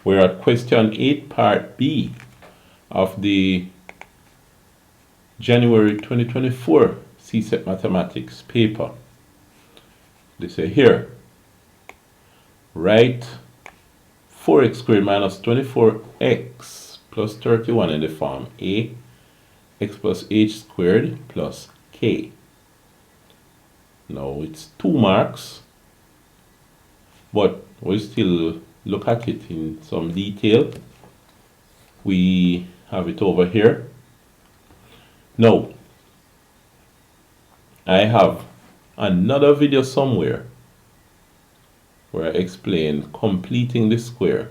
We're at question 8, part B of the January 2024 CSEC Mathematics paper. They say here, write 4x squared minus 24x plus 31 in the form a x plus h squared plus k. Now it's 2 marks, but we'll still look at it in some detail. We have it over here. Now, I have another video somewhere where I explain completing the square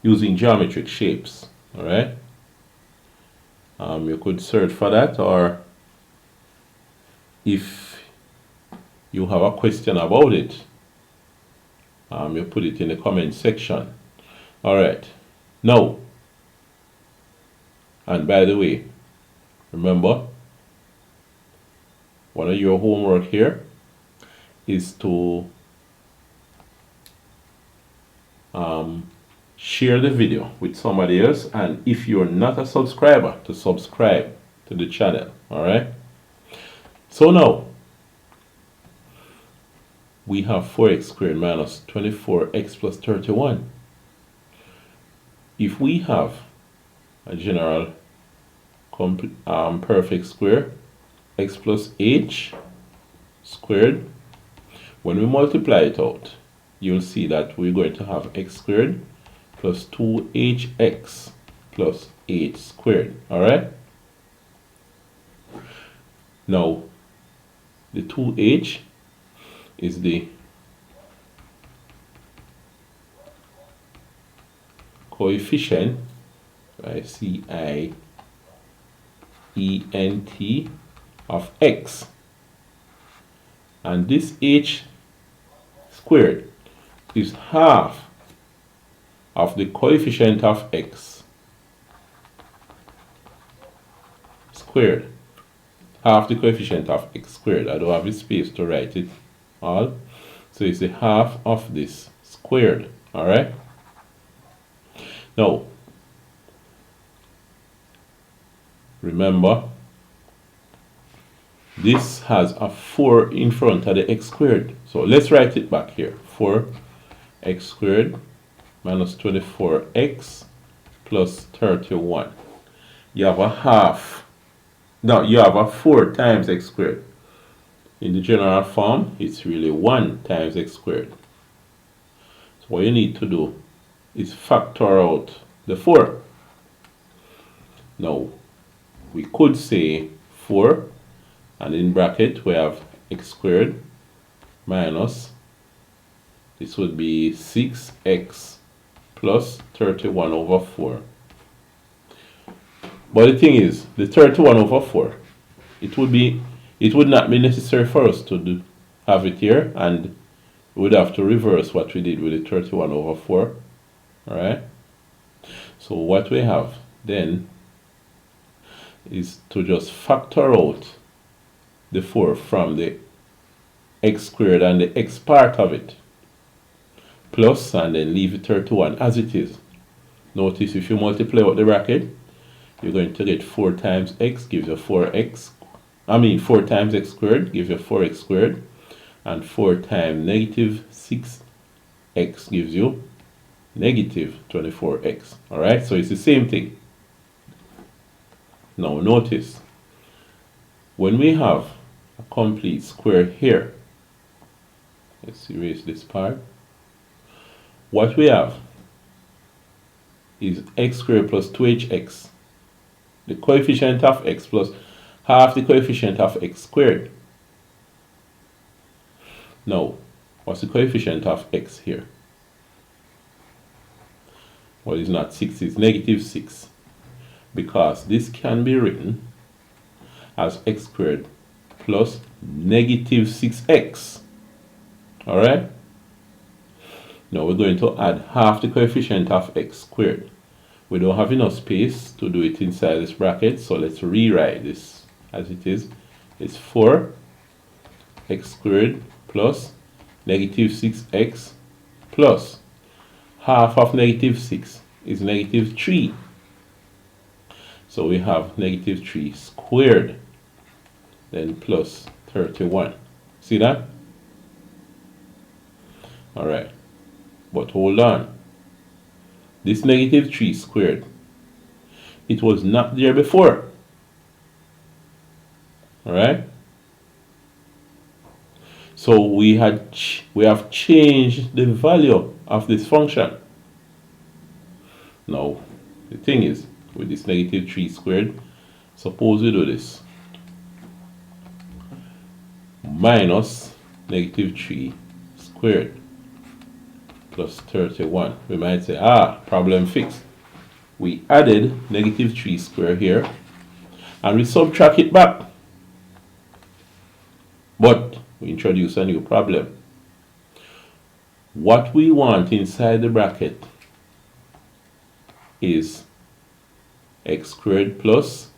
using geometric shapes. Alright? You could search for that, or if you have a question about it, you put it in the comment section. Alright, now, and by the way, remember, one of your homework here is to share the video with somebody else, and if you're not a subscriber, to subscribe to the channel. Alright, so now we have 4x squared minus 24x plus 31. If we have a general perfect square, x plus h squared, when we multiply it out, you'll see that we're going to have x squared plus 2hx plus h squared. Alright? Now, the 2h is the coefficient, C-I-E-N-T, of x, and this h squared is half of the coefficient of x squared. Half the coefficient of x squared. I don't have the space to write it all, so it's the half of this squared. Alright, now remember, this has a 4 in front of the x squared, so let's write it back here. 4x squared minus 24x plus 31. You have a half. Now you have a 4 times x squared. In the general form, it's really 1 times x squared. So what you need to do is factor out the 4. Now, we could say 4, and in bracket we have x squared minus, this would be 6x plus 31 over 4. But the thing is, the 31 over 4, it would not be necessary for us to have it here, and we would have to reverse what we did with the 31 over 4. Alright? So what we have then is to just factor out the 4 from the x squared and the x part of it, plus, and then leave the 31 as it is. Notice if you multiply out the bracket, you're going to get 4 times x gives you 4x. 4 times x squared gives you 4x squared, and 4 times negative 6x gives you negative 24x. Alright, so it's the same thing. Now notice, when we have a complete square here, let's erase this part, what we have is x squared plus 2hx, the coefficient of x plus half the coefficient of x squared. Now, what's the coefficient of x here? Well, it's not 6, it's negative 6, because this can be written as x squared plus negative 6x. Alright? Now we're going to add half the coefficient of x squared. We don't have enough space to do it inside this bracket, so let's rewrite this as it is. It's 4 x squared plus negative 6x plus half of negative 6 is negative 3. So we have negative 3 squared, then plus 31. See that? Alright, but hold on. This negative 3 squared, it was not there before. Alright? So we have changed the value of this function. Now, the thing is, with this negative 3 squared, suppose we do this. Minus negative 3 squared plus 31. We might say, problem fixed. We added negative 3 squared here, and we subtract it back. But we introduce a new problem. What we want inside the bracket is x squared plus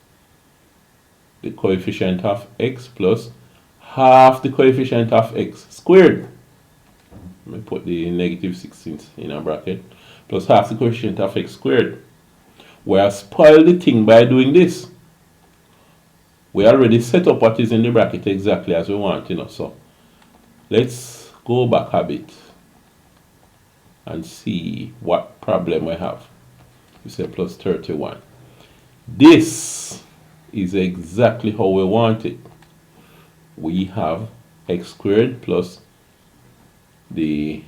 the coefficient of x plus half the coefficient of x squared. Let me put the negative 16 in a bracket. Plus half the coefficient of x squared. We have spoiled the thing by doing this. We already set up what is in the bracket exactly as we want, so let's go back a bit and see what problem we have. We say plus 31. This is exactly how we want it. We have x squared plus the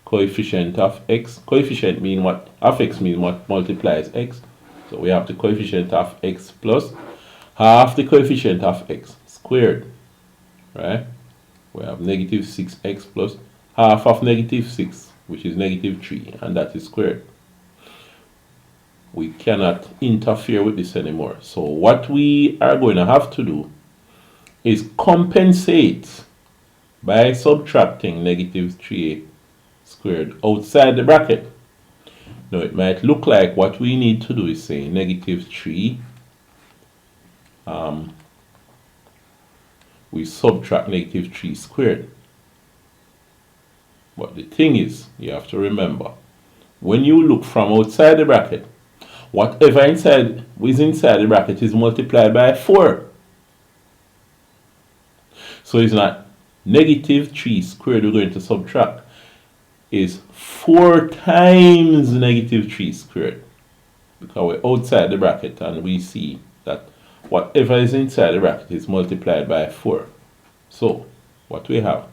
coefficient of x. Coefficient mean what? Of x means what multiplies x. So we have the coefficient of x plus half the coefficient of x squared. Right? We have negative 6x plus half of negative 6, which is negative 3, and that is squared. We cannot interfere with this anymore. So what we are going to have to do is compensate by subtracting negative 3a squared outside the bracket. Now it might look like what we need to do is say negative 3. We subtract negative 3 squared. But the thing is, you have to remember, when you look from outside the bracket, whatever is inside the bracket is multiplied by 4. So it's not negative 3 squared we're going to subtract. Is 4 times negative 3 squared. Because we're outside the bracket and we see that whatever is inside the bracket is multiplied by 4. So what we have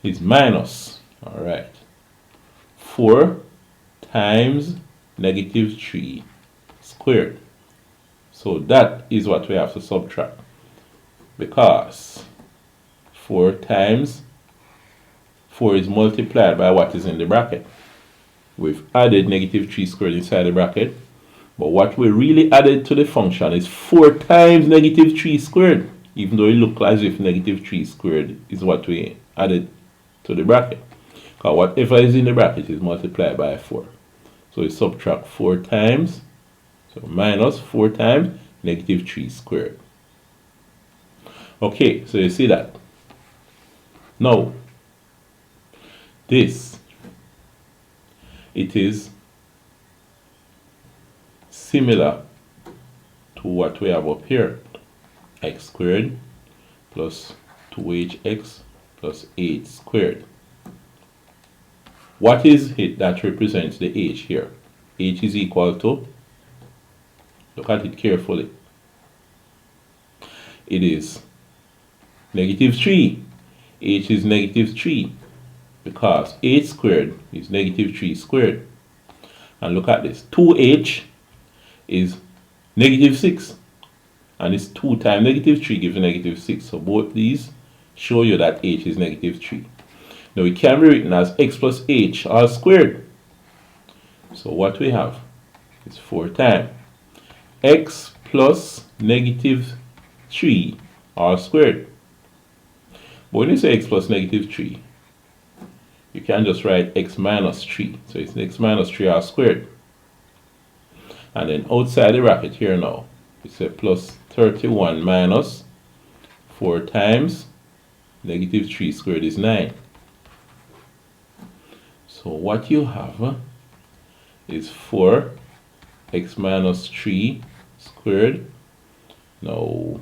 is minus, alright, 4 times negative 3 squared. So that is what we have to subtract, because 4 times 4 is multiplied by what is in the bracket. We've added negative 3 squared inside the bracket, but what we really added to the function is 4 times negative 3 squared, even though it looks as if negative 3 squared is what we added to the bracket. Because whatever is in the bracket is multiplied by 4. So we subtract 4 times, so minus 4 times negative 3 squared. Okay, so you see that. Now, this, it is similar to what we have up here. X squared plus 2hx plus 8 squared. What is it that represents the h here? H is equal to, look at it carefully, it is negative 3. H is negative 3 because 8 squared is negative 3 squared. And look at this, 2h is negative 6, and it's 2 times negative 3 gives negative 6. So both these show you that h is negative 3. Now it can be written as x plus h all squared. So what we have is 4 times x plus negative 3 all squared. But when you say x plus negative 3, you can just write x minus 3. So it's x minus 3 all squared. And then outside the bracket here now, it's a plus 31 minus 4 times negative 3 squared is 9. So So what you have is 4x minus 3 squared. Now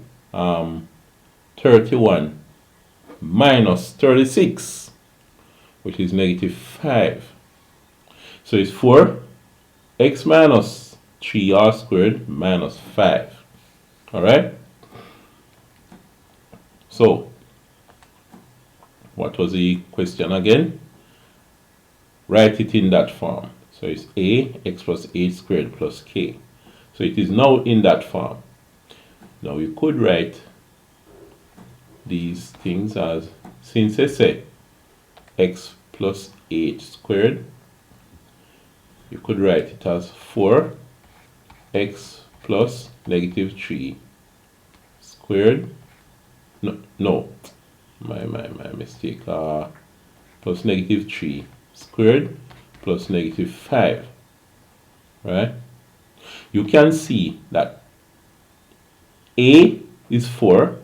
31 minus 36, which is negative 5. So it's 4x minus 3r squared minus 5. Alright? So, what was the question again? Write it in that form. So it's x plus 8 squared plus k. So it is now in that form. Now you could write these things as, since they say x plus 8 squared, you could write it as 4x plus negative 3 squared. No, my mistake. Plus negative 3 squared plus negative 5. Right? You can see that a is 4,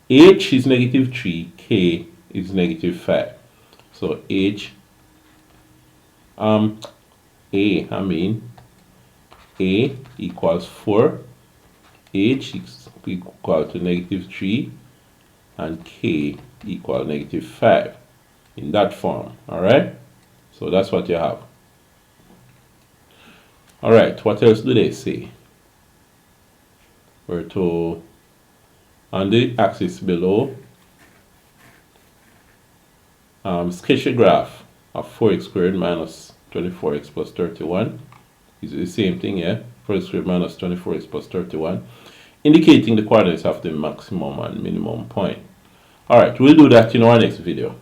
h is negative 3, k is negative 5. So a equals 4, h is equal to negative 3, and k equal negative 5 in that form. Alright? So that's what you have. Alright, what else do they say? We're to, on the axis below, sketch a graph of 4x squared minus 24x plus 31. Is the same thing, yeah? 4x squared minus 24x plus 31. Indicating the coordinates of the maximum and minimum point. Alright, we'll do that in our next video.